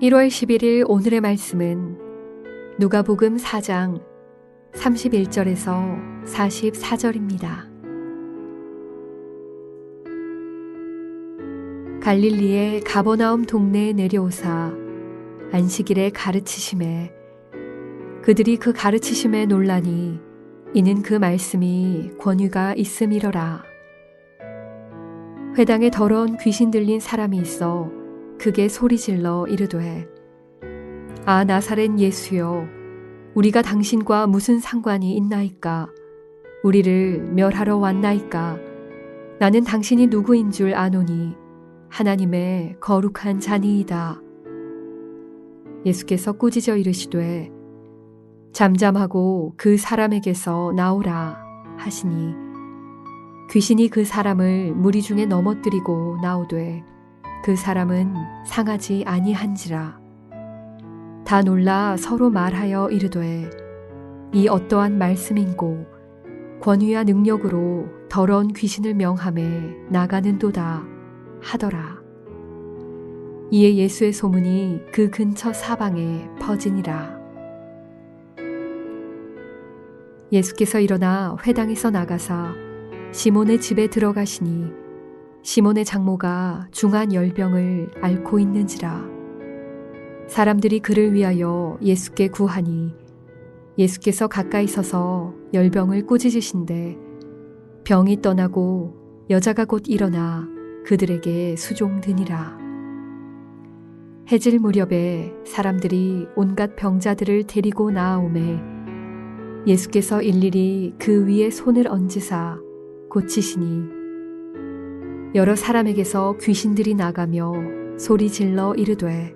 1월 11일 오늘의 말씀은 누가복음 4장 31절에서 44절입니다. 갈릴리의 가버나움 동네에 내려오사 안식일에 가르치심에 그들이 그 가르치심에 놀라니 이는 그 말씀이 권위가 있음이러라. 회당에 더러운 귀신 들린 사람이 있어 크게 소리질러 이르되 아 나사렛 예수여 우리가 당신과 무슨 상관이 있나이까 우리를 멸하러 왔나이까 나는 당신이 누구인 줄 아노니 하나님의 거룩한 자니이다. 예수께서 꾸짖어 이르시되 잠잠하고 그 사람에게서 나오라 하시니 귀신이 그 사람을 무리 중에 넘어뜨리고 나오되 그 사람은 상하지 아니한지라. 다 놀라 서로 말하여 이르되 이 어떠한 말씀인고 권위와 능력으로 더러운 귀신을 명함에 나가는도다 하더라. 이에 예수의 소문이 그 근처 사방에 퍼지니라. 예수께서 일어나 회당에서 나가사 시몬의 집에 들어가시니 시몬의 장모가 중한 열병을 앓고 있는지라. 사람들이 그를 위하여 예수께 구하니 예수께서 가까이 서서 열병을 꾸짖으신데 병이 떠나고 여자가 곧 일어나 그들에게 수종드니라. 해질 무렵에 사람들이 온갖 병자들을 데리고 나아오매 예수께서 일일이 그 위에 손을 얹으사 고치시니 여러 사람에게서 귀신들이 나가며 소리질러 이르되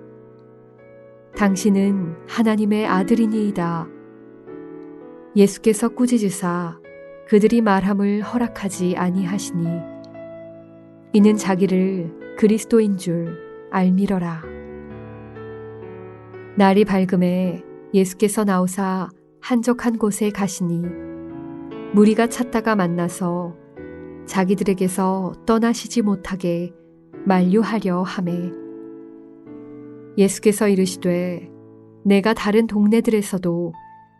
당신은 하나님의 아들이니이다. 예수께서 꾸짖으사 그들이 말함을 허락하지 아니하시니 이는 자기를 그리스도인 줄 알미러라. 날이 밝음에 예수께서 나오사 한적한 곳에 가시니 무리가 찾다가 만나서 자기들에게서 떠나시지 못하게 만류하려 하매 예수께서 이르시되 내가 다른 동네들에서도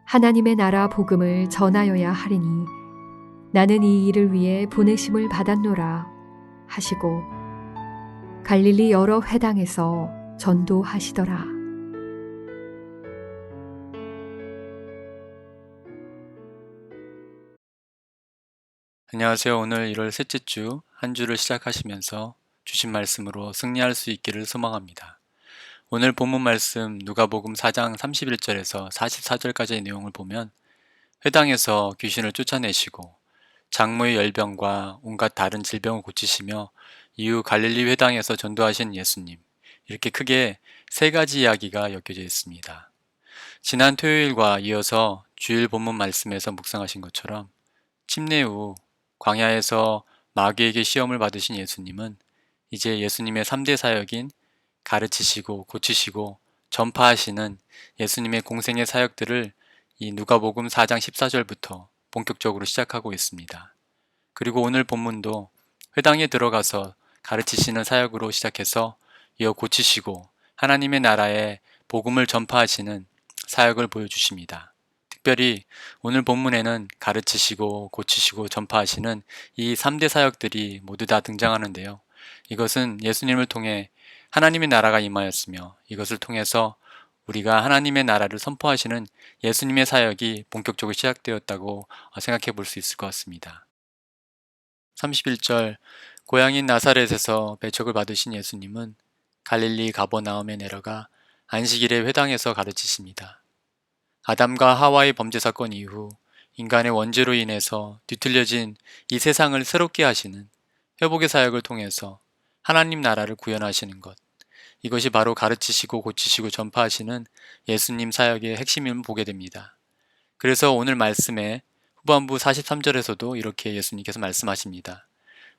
하나님의 나라 복음을 전하여야 하리니 나는 이 일을 위해 보내심을 받았노라 하시고 갈릴리 여러 회당에서 전도하시더라. 안녕하세요. 오늘 1월 셋째 주 한 주를 시작하시면서 주신 말씀으로 승리할 수 있기를 소망합니다. 오늘 본문 말씀 누가복음 4장 31절에서 44절까지의 내용을 보면 회당에서 귀신을 쫓아내시고 장모의 열병과 온갖 다른 질병을 고치시며 이후 갈릴리 회당에서 전도하신 예수님, 이렇게 크게 세 가지 이야기가 엮여져 있습니다. 지난 토요일과 이어서 주일 본문 말씀에서 묵상하신 것처럼 침례 후 광야에서 마귀에게 시험을 받으신 예수님은 이제 예수님의 3대 사역인 가르치시고 고치시고 전파하시는 예수님의 공생의 사역들을 이 누가복음 4장 14절부터 본격적으로 시작하고 있습니다. 그리고 오늘 본문도 회당에 들어가서 가르치시는 사역으로 시작해서 이어 고치시고 하나님의 나라의 복음을 전파하시는 사역을 보여주십니다. 특별히 오늘 본문에는 가르치시고 고치시고 전파하시는 이 3대 사역들이 모두 다 등장하는데요. 이것은 예수님을 통해 하나님의 나라가 임하였으며 이것을 통해서 우리가 하나님의 나라를 선포하시는 예수님의 사역이 본격적으로 시작되었다고 생각해 볼 수 있을 것 같습니다. 31절 고향인 나사렛에서 배척을 받으신 예수님은 갈릴리 가버나움에 내려가 안식일에 회당에서 가르치십니다. 아담과 하와의 범죄 사건 이후 인간의 원죄로 인해서 뒤틀려진 이 세상을 새롭게 하시는 회복의 사역을 통해서 하나님 나라를 구현하시는 것, 이것이 바로 가르치시고 고치시고 전파하시는 예수님 사역의 핵심임을 보게 됩니다. 그래서 오늘 말씀의 후반부 43절에서도 이렇게 예수님께서 말씀하십니다.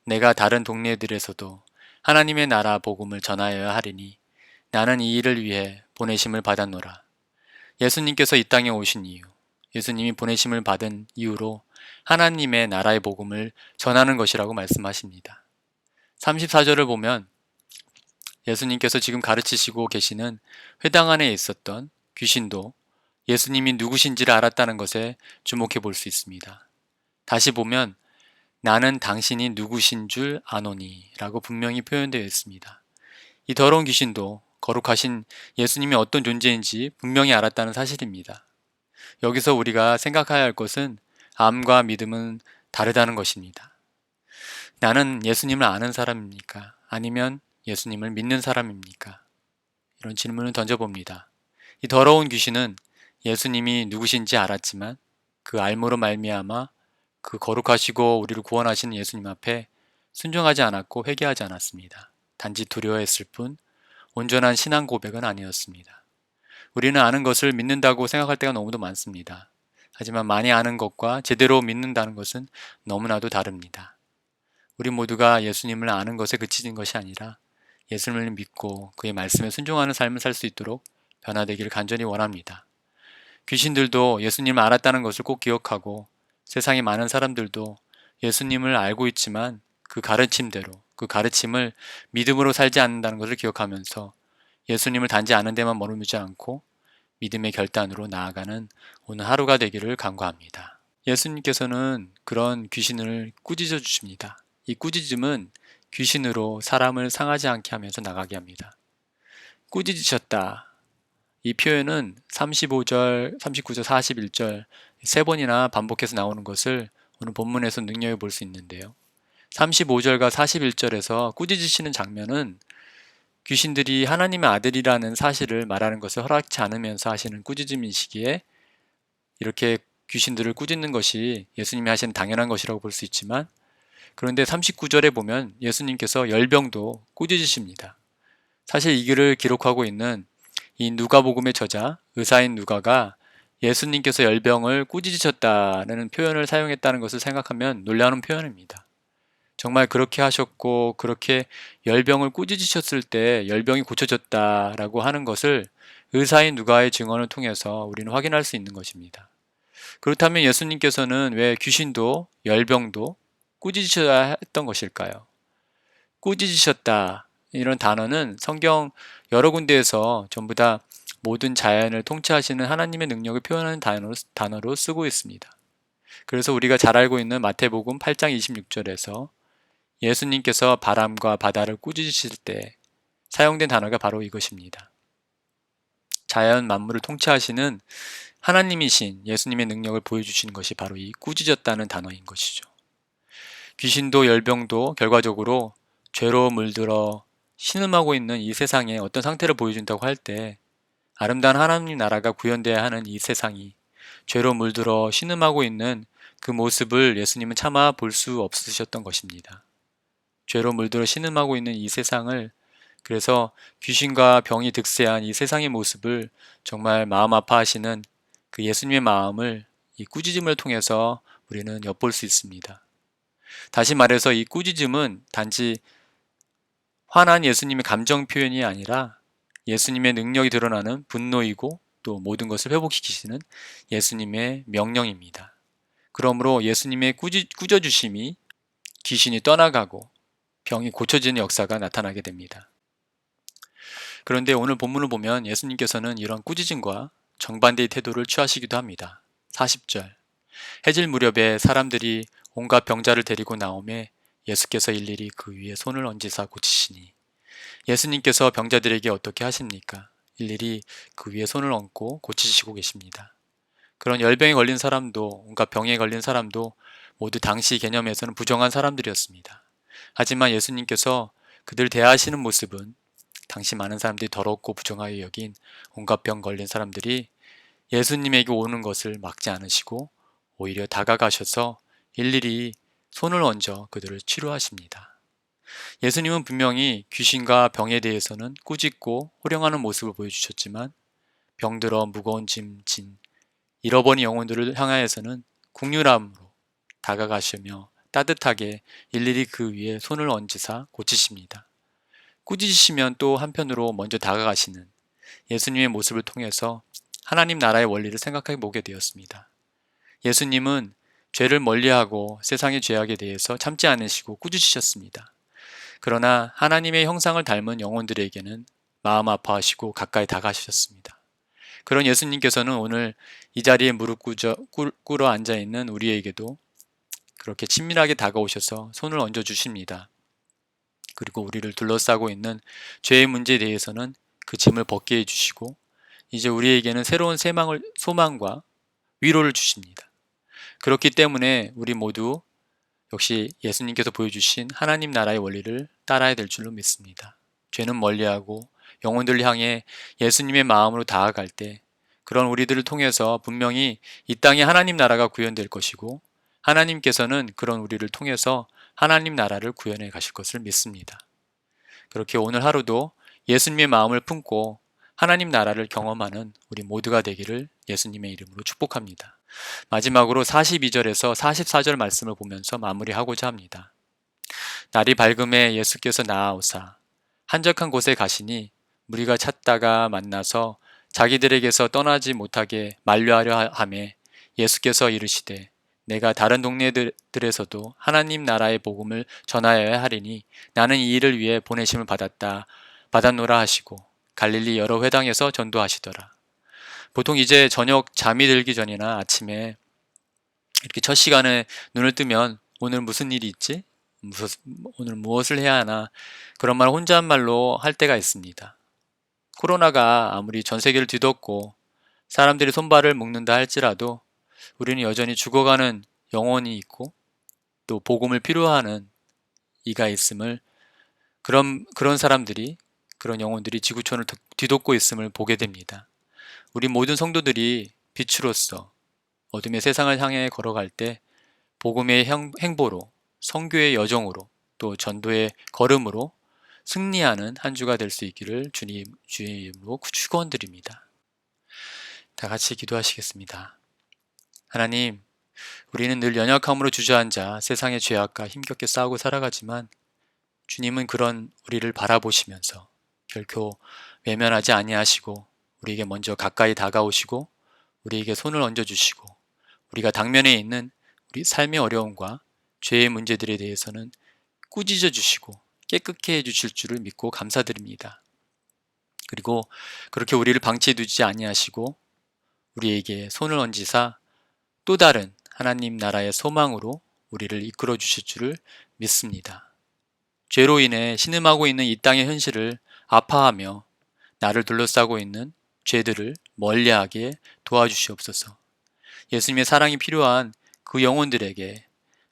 내가 다른 동네들에서도 하나님의 나라 복음을 전하여야 하리니 나는 이 일을 위해 보내심을 받았노라. 예수님께서 이 땅에 오신 이유, 예수님이 보내심을 받은 이유로 하나님의 나라의 복음을 전하는 것이라고 말씀하십니다. 34절을 보면 예수님께서 지금 가르치시고 계시는 회당 안에 있었던 귀신도 예수님이 누구신지를 알았다는 것에 주목해 볼 수 있습니다. 다시 보면 나는 당신이 누구신 줄 아노니 라고 분명히 표현되어 있습니다. 이 더러운 귀신도 거룩하신 예수님이 어떤 존재인지 분명히 알았다는 사실입니다. 여기서 우리가 생각해야 할 것은 암과 믿음은 다르다는 것입니다. 나는 예수님을 아는 사람입니까? 아니면 예수님을 믿는 사람입니까? 이런 질문을 던져봅니다. 이 더러운 귀신은 예수님이 누구신지 알았지만 그 알므로 말미암아 그 거룩하시고 우리를 구원하시는 예수님 앞에 순종하지 않았고 회개하지 않았습니다. 단지 두려워했을 뿐 온전한 신앙 고백은 아니었습니다. 우리는 아는 것을 믿는다고 생각할 때가 너무도 많습니다. 하지만 많이 아는 것과 제대로 믿는다는 것은 너무나도 다릅니다. 우리 모두가 예수님을 아는 것에 그치는 것이 아니라 예수님을 믿고 그의 말씀에 순종하는 삶을 살 수 있도록 변화되기를 간절히 원합니다. 귀신들도 예수님을 알았다는 것을 꼭 기억하고 세상의 많은 사람들도 예수님을 알고 있지만 그 가르침대로 그 가르침을 믿음으로 살지 않는다는 것을 기억하면서 예수님을 단지 아는 데만 머무르지 않고 믿음의 결단으로 나아가는 오늘 하루가 되기를 간구합니다. 예수님께서는 그런 귀신을 꾸짖어 주십니다. 이 꾸짖음은 귀신으로 사람을 상하지 않게 하면서 나가게 합니다. 꾸짖으셨다. 이 표현은 35절, 39절, 41절 세 번이나 반복해서 나오는 것을 오늘 본문에서 능력해 볼 수 있는데요. 35절과 41절에서 꾸짖으시는 장면은 귀신들이 하나님의 아들이라는 사실을 말하는 것을 허락치 않으면서 하시는 꾸짖음이시기에 이렇게 귀신들을 꾸짖는 것이 예수님이 하시는 당연한 것이라고 볼 수 있지만 그런데 39절에 보면 예수님께서 열병도 꾸짖으십니다. 사실 이 글을 기록하고 있는 이 누가복음의 저자 의사인 누가가 예수님께서 열병을 꾸짖으셨다는 표현을 사용했다는 것을 생각하면 놀라운 표현입니다. 정말 그렇게 하셨고 그렇게 열병을 꾸짖으셨을 때 열병이 고쳐졌다라고 하는 것을 의사인 누가의 증언을 통해서 우리는 확인할 수 있는 것입니다. 그렇다면 예수님께서는 왜 귀신도 열병도 꾸짖으셔야 했던 것일까요? 꾸짖으셨다 이런 단어는 성경 여러 군데에서 전부 다 모든 자연을 통치하시는 하나님의 능력을 표현하는 단어로 쓰고 있습니다. 그래서 우리가 잘 알고 있는 마태복음 8장 26절에서 예수님께서 바람과 바다를 꾸짖으실 때 사용된 단어가 바로 이것입니다. 자연 만물을 통치하시는 하나님이신 예수님의 능력을 보여주시는 것이 바로 이 꾸짖었다는 단어인 것이죠. 귀신도 열병도 결과적으로 죄로 물들어 신음하고 있는 이 세상에 어떤 상태를 보여준다고 할 때 아름다운 하나님 나라가 구현돼야 하는 이 세상이 죄로 물들어 신음하고 있는 그 모습을 예수님은 차마 볼 수 없으셨던 것입니다. 죄로 물들어 신음하고 있는 이 세상을 그래서 귀신과 병이 득세한 이 세상의 모습을 정말 마음 아파하시는 그 예수님의 마음을 이 꾸짖음을 통해서 우리는 엿볼 수 있습니다. 다시 말해서 이 꾸짖음은 단지 화난 예수님의 감정 표현이 아니라 예수님의 능력이 드러나는 분노이고 또 모든 것을 회복시키시는 예수님의 명령입니다. 그러므로 예수님의 꾸짖으심이 귀신이 떠나가고 병이 고쳐지는 역사가 나타나게 됩니다. 그런데 오늘 본문을 보면 예수님께서는 이런 꾸짖음과 정반대의 태도를 취하시기도 합니다. 40절 해질 무렵에 사람들이 온갖 병자를 데리고 나오매 예수께서 일일이 그 위에 손을 얹으사 고치시니 예수님께서 병자들에게 어떻게 하십니까? 일일이 그 위에 손을 얹고 고치시고 계십니다. 그런 열병에 걸린 사람도 온갖 병에 걸린 사람도 모두 당시 개념에서는 부정한 사람들이었습니다. 하지만 예수님께서 그들 대하시는 모습은 당시 많은 사람들이 더럽고 부정하게 여긴 온갖 병 걸린 사람들이 예수님에게 오는 것을 막지 않으시고 오히려 다가가셔서 일일이 손을 얹어 그들을 치료하십니다. 예수님은 분명히 귀신과 병에 대해서는 꾸짖고 호령하는 모습을 보여주셨지만 병들어 무거운 짐 진 잃어버린 영혼들을 향하여서는 국률함으로 다가가시며 따뜻하게 일일이 그 위에 손을 얹으사 고치십니다. 꾸짖으시면 또 한편으로 먼저 다가가시는 예수님의 모습을 통해서 하나님 나라의 원리를 생각해 보게 되었습니다. 예수님은 죄를 멀리하고 세상의 죄악에 대해서 참지 않으시고 꾸짖으셨습니다. 그러나 하나님의 형상을 닮은 영혼들에게는 마음 아파하시고 가까이 다가가셨습니다. 그런 예수님께서는 오늘 이 자리에 무릎 꿇어 앉아있는 우리에게도 그렇게 친밀하게 다가오셔서 손을 얹어 주십니다. 그리고 우리를 둘러싸고 있는 죄의 문제에 대해서는 그 짐을 벗게 해주시고 이제 우리에게는 새로운 소망과 위로를 주십니다. 그렇기 때문에 우리 모두 역시 예수님께서 보여주신 하나님 나라의 원리를 따라야 될 줄로 믿습니다. 죄는 멀리하고 영혼들을 향해 예수님의 마음으로 다가갈 때 그런 우리들을 통해서 분명히 이 땅에 하나님 나라가 구현될 것이고 하나님께서는 그런 우리를 통해서 하나님 나라를 구현해 가실 것을 믿습니다. 그렇게 오늘 하루도 예수님의 마음을 품고 하나님 나라를 경험하는 우리 모두가 되기를 예수님의 이름으로 축복합니다. 마지막으로 42절에서 44절 말씀을 보면서 마무리하고자 합니다. 날이 밝음에 예수께서 나아오사 한적한 곳에 가시니 무리가 찾다가 만나서 자기들에게서 떠나지 못하게 만류하려 하매 예수께서 이르시되 내가 다른 동네들에서도 하나님 나라의 복음을 전하여야 하리니 나는 이 일을 위해 보내심을 받았노라 하시고 갈릴리 여러 회당에서 전도하시더라. 보통 이제 저녁 잠이 들기 전이나 아침에 이렇게 첫 시간에 눈을 뜨면 오늘 무슨 일이 있지? 오늘 무엇을 해야 하나? 그런 말 혼잣말로 할 때가 있습니다. 코로나가 아무리 전 세계를 뒤덮고 사람들이 손발을 묶는다 할지라도 우리는 여전히 죽어가는 영혼이 있고 또 복음을 필요하는 이가 있음을 그런 사람들이 그런 영혼들이 지구촌을 뒤덮고 있음을 보게 됩니다. 우리 모든 성도들이 빛으로서 어둠의 세상을 향해 걸어갈 때 복음의 행보로 선교의 여정으로 또 전도의 걸음으로 승리하는 한 주가 될 수 있기를 주의 이름으로 축원드립니다. 다 같이 기도하시겠습니다. 하나님, 우리는 늘 연약함으로 주저앉아 세상의 죄악과 힘겹게 싸우고 살아가지만 주님은 그런 우리를 바라보시면서 결코 외면하지 아니하시고 우리에게 먼저 가까이 다가오시고 우리에게 손을 얹어주시고 우리가 당면에 있는 우리 삶의 어려움과 죄의 문제들에 대해서는 꾸짖어 주시고 깨끗게 해주실 줄을 믿고 감사드립니다. 그리고 그렇게 우리를 방치해 두지 아니하시고 우리에게 손을 얹으사 또 다른 하나님 나라의 소망으로 우리를 이끌어 주실 줄을 믿습니다. 죄로 인해 신음하고 있는 이 땅의 현실을 아파하며 나를 둘러싸고 있는 죄들을 멀리하게 도와주시옵소서. 예수님의 사랑이 필요한 그 영혼들에게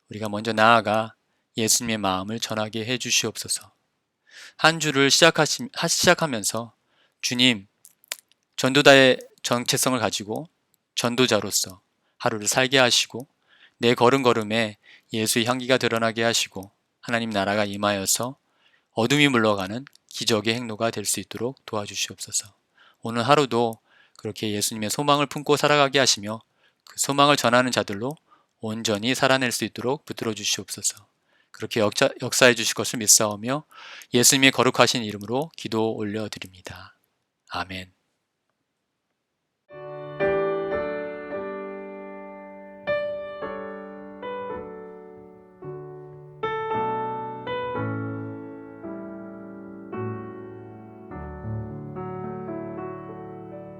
우리가 먼저 나아가 예수님의 마음을 전하게 해 주시옵소서. 한 주를 시작하면서 주님, 전도자의 정체성을 가지고 전도자로서 하루를 살게 하시고 내 걸음걸음에 예수의 향기가 드러나게 하시고 하나님 나라가 임하여서 어둠이 물러가는 기적의 행로가 될 수 있도록 도와주시옵소서. 오늘 하루도 그렇게 예수님의 소망을 품고 살아가게 하시며 그 소망을 전하는 자들로 온전히 살아낼 수 있도록 붙들어 주시옵소서. 그렇게 역사해 주실 것을 믿사오며 예수님의 거룩하신 이름으로 기도 올려드립니다. 아멘.